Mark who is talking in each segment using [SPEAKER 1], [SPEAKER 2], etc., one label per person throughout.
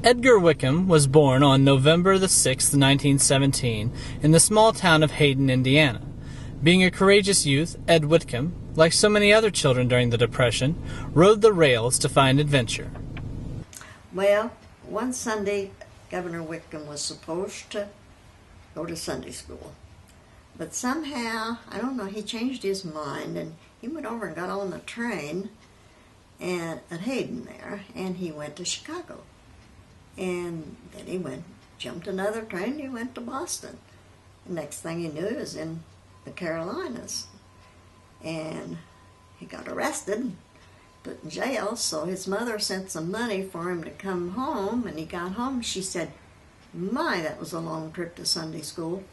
[SPEAKER 1] Edgar Whitcomb was born on November the 6th, 1917, in the small town of Hayden, Indiana. Being a courageous youth, Ed Whitcomb, like so many other children during the Depression, rode the rails to find adventure.
[SPEAKER 2] Well, one Sunday, Governor Whitcomb was supposed to go to Sunday school. But somehow, I don't know, he changed his mind, and he went over and got on the train at Hayden there, and he went to Chicago. And then he jumped another train, and he went to Boston. The next thing he knew, he was in the Carolinas. And he got arrested, put in jail, so his mother sent some money for him to come home, and he got home. She said, "My, that was a long trip to Sunday school."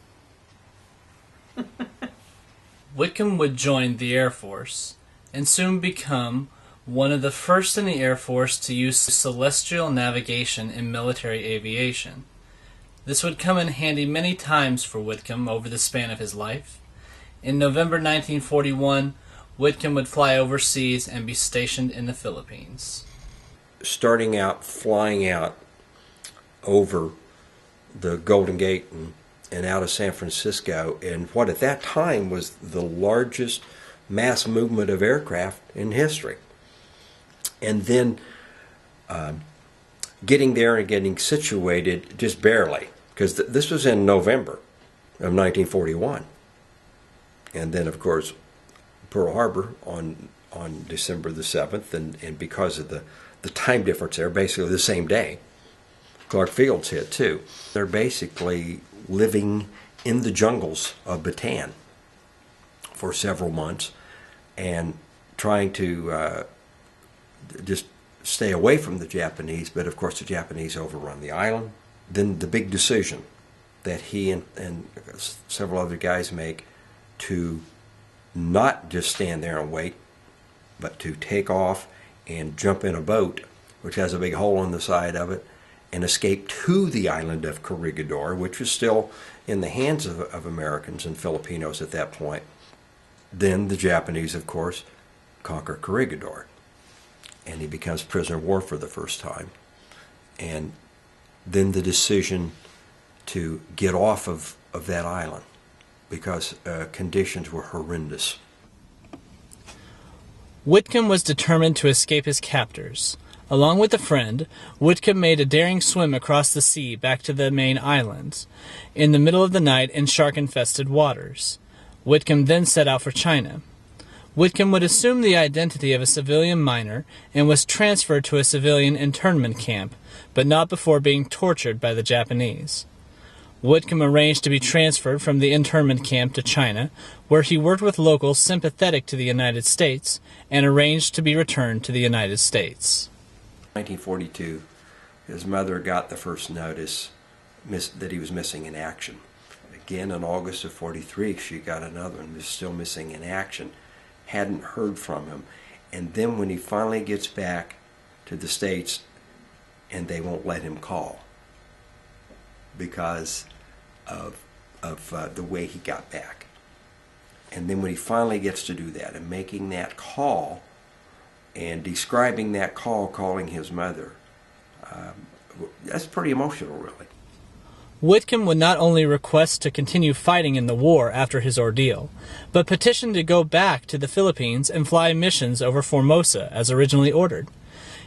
[SPEAKER 1] Whitcomb would join the Air Force and soon become one of the first in the Air Force to use celestial navigation in military aviation. This would come in handy many times for Whitcomb over the span of his life. In November 1941, Whitcomb would fly overseas and be stationed in the Philippines.
[SPEAKER 3] Starting out, flying out over the Golden Gate and out of San Francisco, and what at that time was the largest mass movement of aircraft in history. And then getting there and getting situated just barely, because this was in November of 1941. And then, of course, Pearl Harbor on December the 7th, and because of the time difference there, basically the same day, Clark Field's hit too. They're basically living in the jungles of Bataan for several months and trying to just stay away from the Japanese, but of course the Japanese overrun the island. Then the big decision that he and several other guys make to not just stand there and wait, but to take off and jump in a boat, which has a big hole in the side of it, and escape to the island of Corregidor, which was still in the hands of Americans and Filipinos at that point. Then the Japanese, of course, conquer Corregidor, and he becomes prisoner of war for the first time. And then the decision to get off of that island because conditions were horrendous.
[SPEAKER 1] Whitcomb was determined to escape his captors. Along with a friend, Whitcomb made a daring swim across the sea back to the main island, in the middle of the night in shark-infested waters. Whitcomb then set out for China. Whitcomb would assume the identity of a civilian miner and was transferred to a civilian internment camp, but not before being tortured by the Japanese. Whitcomb arranged to be transferred from the internment camp to China, where he worked with locals sympathetic to the United States and arranged to be returned to the United States.
[SPEAKER 3] 1942, his mother got the first notice that he was missing in action. Again, in August of 43, she got another one, was still missing in action. Hadn't heard from him. And then when he finally gets back to the States, and they won't let him call because of the way he got back. And then when he finally gets to do that and making that call and describing that call, calling his mother, that's pretty emotional, really.
[SPEAKER 1] Whitcomb would not only request to continue fighting in the war after his ordeal, but petitioned to go back to the Philippines and fly missions over Formosa as originally ordered.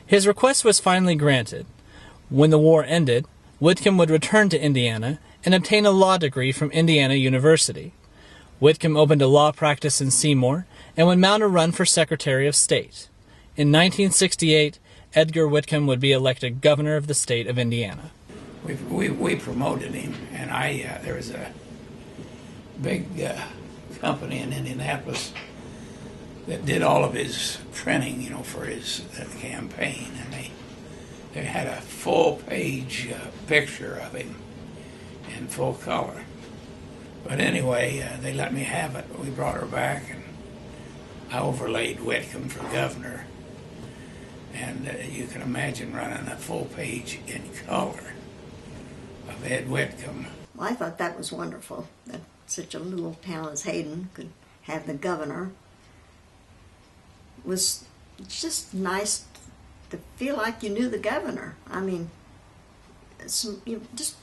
[SPEAKER 1] His request was finally granted. When the war ended, Whitcomb would return to Indiana and obtain a law degree from Indiana University. Whitcomb opened a law practice in Seymour and would mount a run for Secretary of State. In 1968, Edgar Whitcomb would be elected governor of the state of Indiana.
[SPEAKER 4] We promoted him, and there was a big company in Indianapolis that did all of his printing, for his campaign, and they had a full-page picture of him in full color. But anyway, they let me have it. We brought her back, and I overlaid Whitcomb for governor. And you can imagine running a full page in color of Ed Whitcomb.
[SPEAKER 2] Well, I thought that was wonderful, that such a little town as Hayden could have the governor. It was just nice to feel like you knew the governor. I mean, just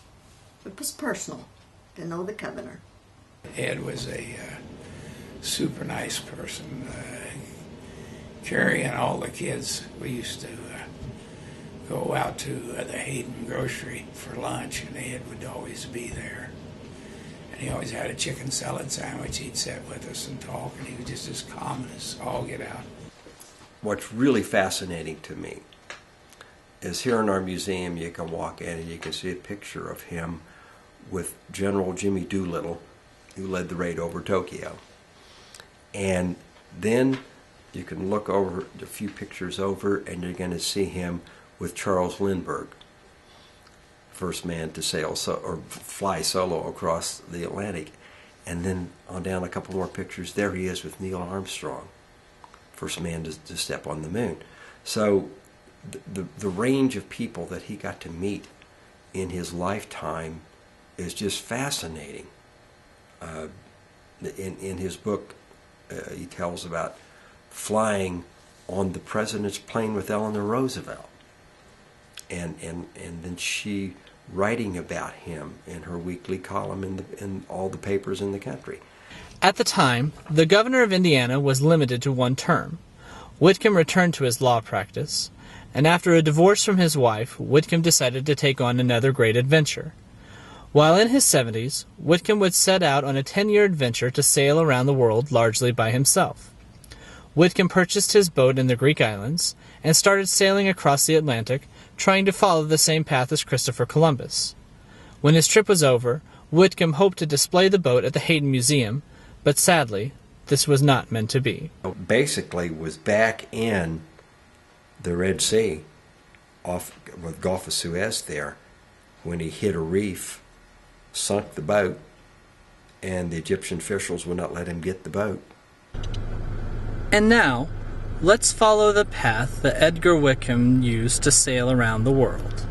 [SPEAKER 2] it was personal to know the governor.
[SPEAKER 4] Ed was a super nice person. Carrie and all the kids, we used to go out to the Hayden grocery for lunch, and Ed would always be there. And he always had a chicken salad sandwich. He'd sit with us and talk, and he was just as calm as all get out.
[SPEAKER 3] What's really fascinating to me is here in our museum you can walk in and you can see a picture of him with General Jimmy Doolittle, who led the raid over Tokyo. And then you can look over a few pictures over and you're going to see him with Charles Lindbergh, first man to fly solo across the Atlantic. And then on down a couple more pictures, there he is with Neil Armstrong, first man to step on the moon. So the range of people that he got to meet in his lifetime is just fascinating. In his book, he tells about flying on the president's plane with Eleanor Roosevelt, and then she writing about him in her weekly column in all the papers in the country.
[SPEAKER 1] At the time, the governor of Indiana was limited to one term. Whitcomb returned to his law practice, and after a divorce from his wife, Whitcomb decided to take on another great adventure. While in his 70s, Whitcomb would set out on a 10-year adventure to sail around the world largely by himself. Whitcomb purchased his boat in the Greek islands and started sailing across the Atlantic, trying to follow the same path as Christopher Columbus. When his trip was over, Whitcomb hoped to display the boat at the Hayden Museum, but sadly, this was not meant to be.
[SPEAKER 3] Basically was back in the Red Sea, off with Gulf of Suez there, when he hit a reef, sunk the boat, and the Egyptian officials would not let him get the boat.
[SPEAKER 1] And now, let's follow the path that Edgar Whitcomb used to sail around the world.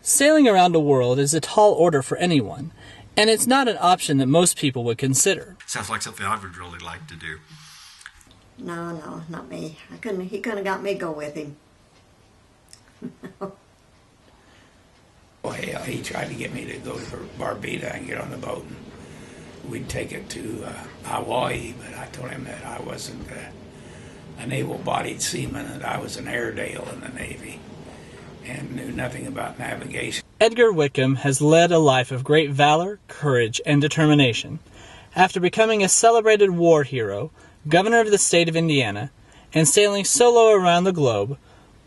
[SPEAKER 1] Sailing around the world is a tall order for anyone, and it's not an option that most people would consider.
[SPEAKER 3] Sounds like something I would really like to do.
[SPEAKER 2] No, not me. He couldn't have got me to go with him.
[SPEAKER 4] Well, hell, he tried to get me to go to Barbuda and get on the boat, and we'd take it to Hawaii, but I told him that I wasn't an able-bodied seaman, and I was an Airedale in the Navy and knew nothing about navigation.
[SPEAKER 1] Edgar Whitcomb has led a life of great valor, courage, and determination. After becoming a celebrated war hero, governor of the state of Indiana, and sailing solo around the globe,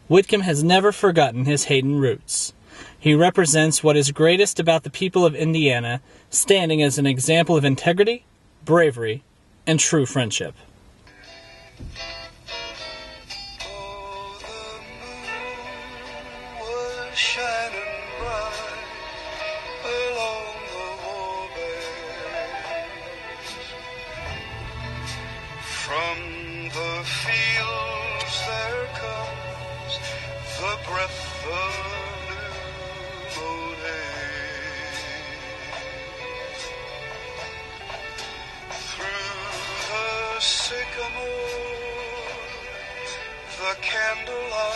[SPEAKER 1] Whitcomb has never forgotten his Hayden roots. He represents what is greatest about the people of Indiana, standing as an example of integrity, bravery, and true friendship.
[SPEAKER 5] Shining bright along the waterways. From the fields there comes the breath of new mown hay. Through the sycamore, the candlelight